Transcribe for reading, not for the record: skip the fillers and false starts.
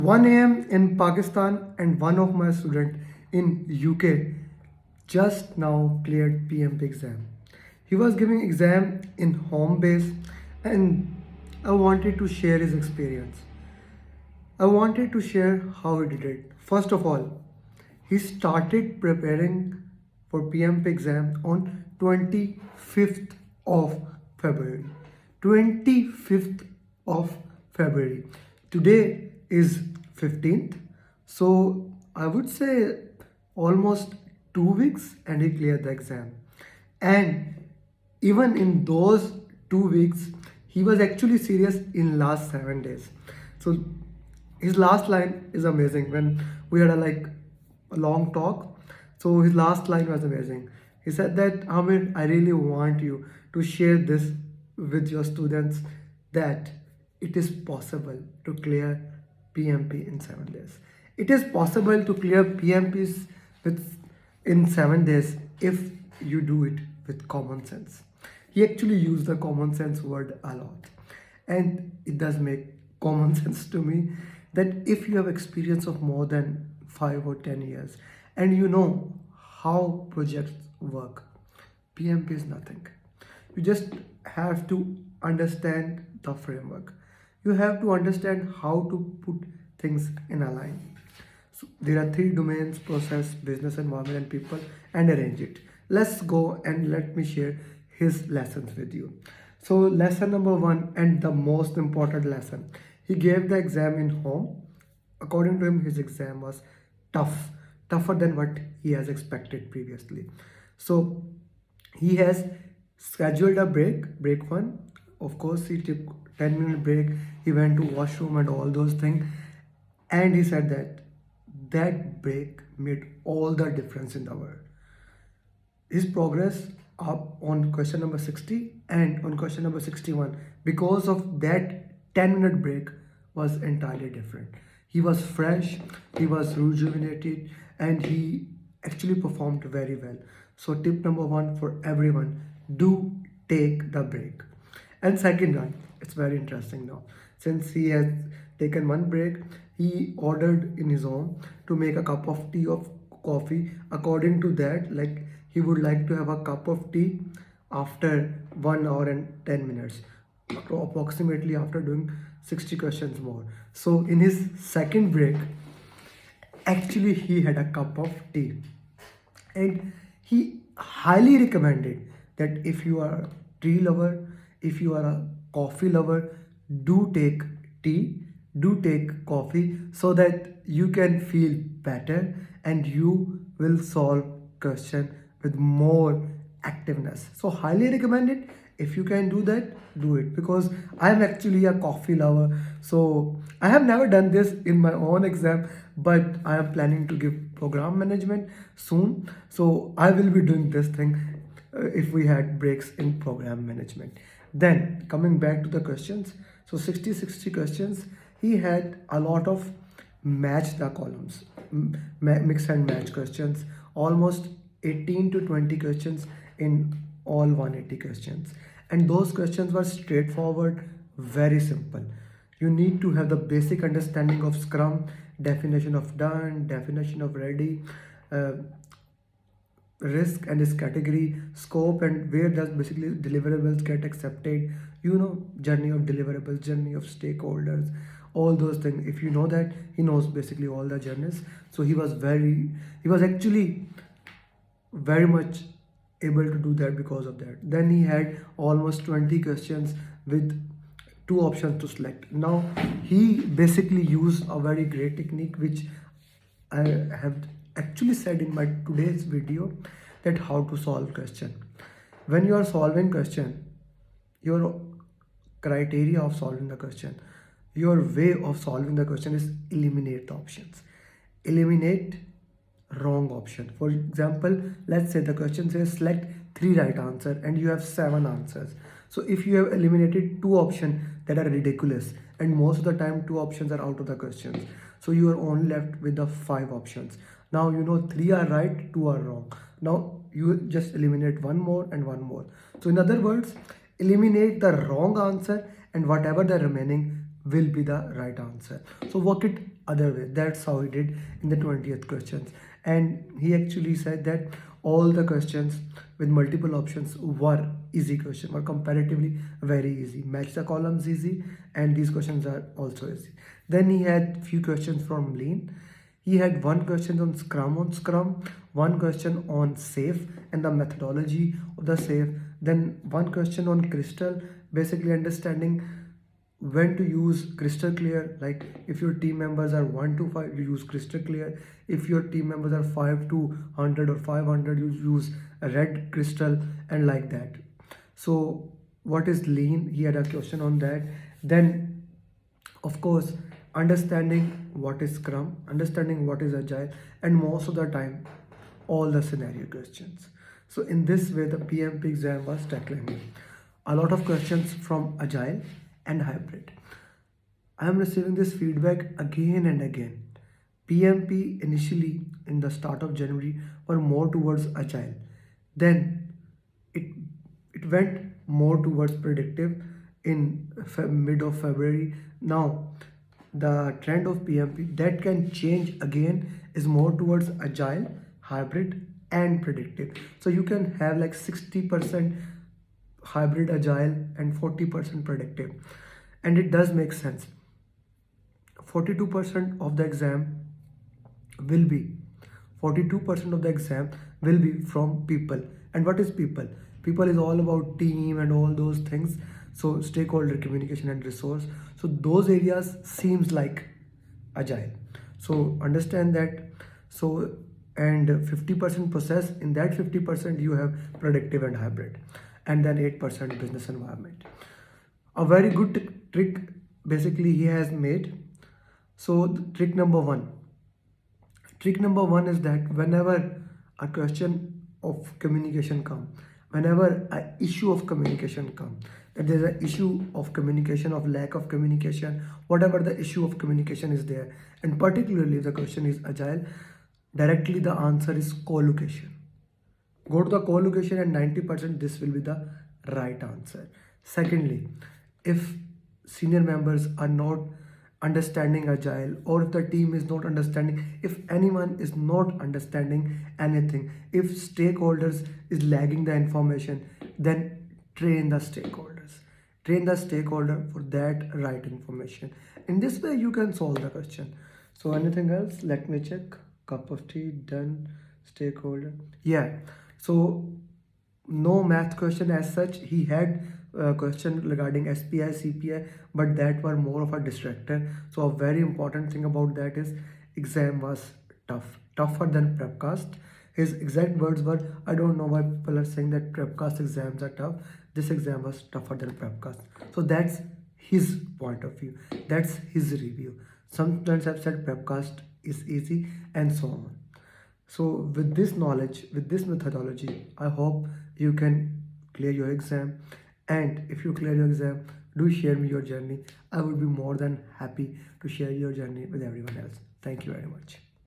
1 a.m. in Pakistan, and one of my student in UK just now cleared PMP exam. He was giving exam in home base, and I wanted to share his experience. I wanted to share how he did it. First of all, he started preparing for PMP exam on 25th of February. 25th of February. Today is 15th. So I would say almost 2 weeks and he cleared the exam. And even in those 2 weeks, he was actually serious in last 7 days. So his last line is amazing. When we had a long talk, so his last line was amazing. He said that, Hamid, I really want you to share this with your students, that it is possible to clear PMP in 7 days. It is possible to clear PMPs with in 7 days if you do it with common sense. He actually used the common sense word a lot, and it does make common sense to me that if you have experience of more than 5 or 10 years and you know how projects work, PMP is nothing. You just have to understand the framework. You have to understand how to put things in a line. So there are three domains: process, business environment, and people, and arrange it. Let's go and let me share his lessons with you. So lesson number one, and the most important lesson, he gave the exam in home. According to him, his exam was tougher than what he has expected previously. So he has scheduled a break one. Of course, he took 10-minute break. He went to washroom and all those things. And he said that that break made all the difference in the world. His progress up on question number 60 and on question number 61, because of that 10-minute break, was entirely different. He was fresh, he was rejuvenated, and he actually performed very well. So tip number one for everyone: do take the break. And second one, it's very interesting now. Since he has taken one break, he ordered in his home to make a cup of tea or coffee. According to that, like, he would like to have a cup of tea after 1 hour and 10 minutes, approximately after doing 60 questions more. So in his second break, actually he had a cup of tea, and he highly recommended that if you are a tea lover, if you are a coffee lover, do take tea, do take coffee, so that you can feel better and you will solve question with more activeness. So highly recommended. If you can do that, do it, because I'm actually a coffee lover. So I have never done this in my own exam, but I am planning to give program management soon. So I will be doing this thing if we had breaks in program management. Then coming back to the questions, so 60 questions, he had a lot of match the columns, mix and match questions, almost 18 to 20 questions in all 180 questions. And those questions were straightforward, very simple. You need to have the basic understanding of Scrum, definition of done, definition of ready, uh, risk and its category, scope, and where does basically deliverables get accepted, journey of deliverables, journey of stakeholders, all those things. If you know that, he knows basically all the journeys. So he was actually very much able to do that because of that. Then he had almost 20 questions with two options to select. Now he basically used a very great technique which I have actually said in my today's video, that how to solve question. When you are solving question, your criteria of solving the question, your way of solving the question is eliminate the options. Eliminate wrong option. For example, let's say the question says select 3 right answer and you have 7 answers. So if you have eliminated 2 options that are ridiculous, and most of the time 2 options are out of the questions, so you are only left with the 5 options. Now 3 are right, 2 are wrong. Now you just eliminate one more and one more. So in other words, eliminate the wrong answer, and whatever the remaining will be the right answer. So work it other way. That's how he did in the 20th questions. And he actually said that all the questions with multiple options were easy questions, were comparatively very easy. Match the columns easy, and these questions are also easy. Then he had few questions from Lean. He had one question on Scrum, one question on SAFe and the methodology of the SAFe, then one question on Crystal, basically understanding when to use crystal clear. Like if your team members are 1 to 5, you use crystal clear. If your team members are 5 to 100 or 500, you use a red crystal, and like that. So what is Lean? He had a question on that. Then of course, understanding what is Scrum, understanding what is Agile, and most of the time all the scenario questions. So in this way the PMP exam was tackling it. A lot of questions from Agile and Hybrid. I am receiving this feedback again and again. PMP initially in the start of January were more towards Agile. Then it it went more towards predictive in mid of February. Now the trend of PMP that can change again is more towards Agile, Hybrid, and predictive. So you can have like 60% hybrid Agile and 40% predictive, and it does make sense. 42% of the exam will be 42% of the exam will be from people. And what is people? People is all about team and all those things. So stakeholder communication and resource. So those areas seems like Agile. So understand that. So and 50% process, in that 50% you have predictive and hybrid, and then 8% business environment. A very good trick basically he has made. So trick number one is that whenever a question of communication come, whenever an issue of communication come, that there's an issue of communication, of lack of communication, whatever the issue of communication is there, and particularly if the question is Agile, directly the answer is co-location. Go to the co-location and 90% this will be the right answer. Secondly, if senior members are not understanding Agile, or if the team is not understanding, if anyone is not understanding anything, if stakeholders is lagging the information, then train the stakeholders. Train the stakeholder for that right information. In this way you can solve the question. So anything else? Let me check. Cup of tea, done. Stakeholder, yeah. So no math question as such. He had a question regarding SPI, CPI, but that were more of a distractor. So a very important thing about that is exam was tougher than Prepcast. His exact words were, I don't know why people are saying that Prepcast exams are tough. This exam was tougher than Prepcast. So that's his point of view. That's his review. Some students have said Prepcast is easy, and so on. So with this knowledge, with this methodology, I hope you can clear your exam. And if you clear your exam, do share me your journey. I would be more than happy to share your journey with everyone else. Thank you very much.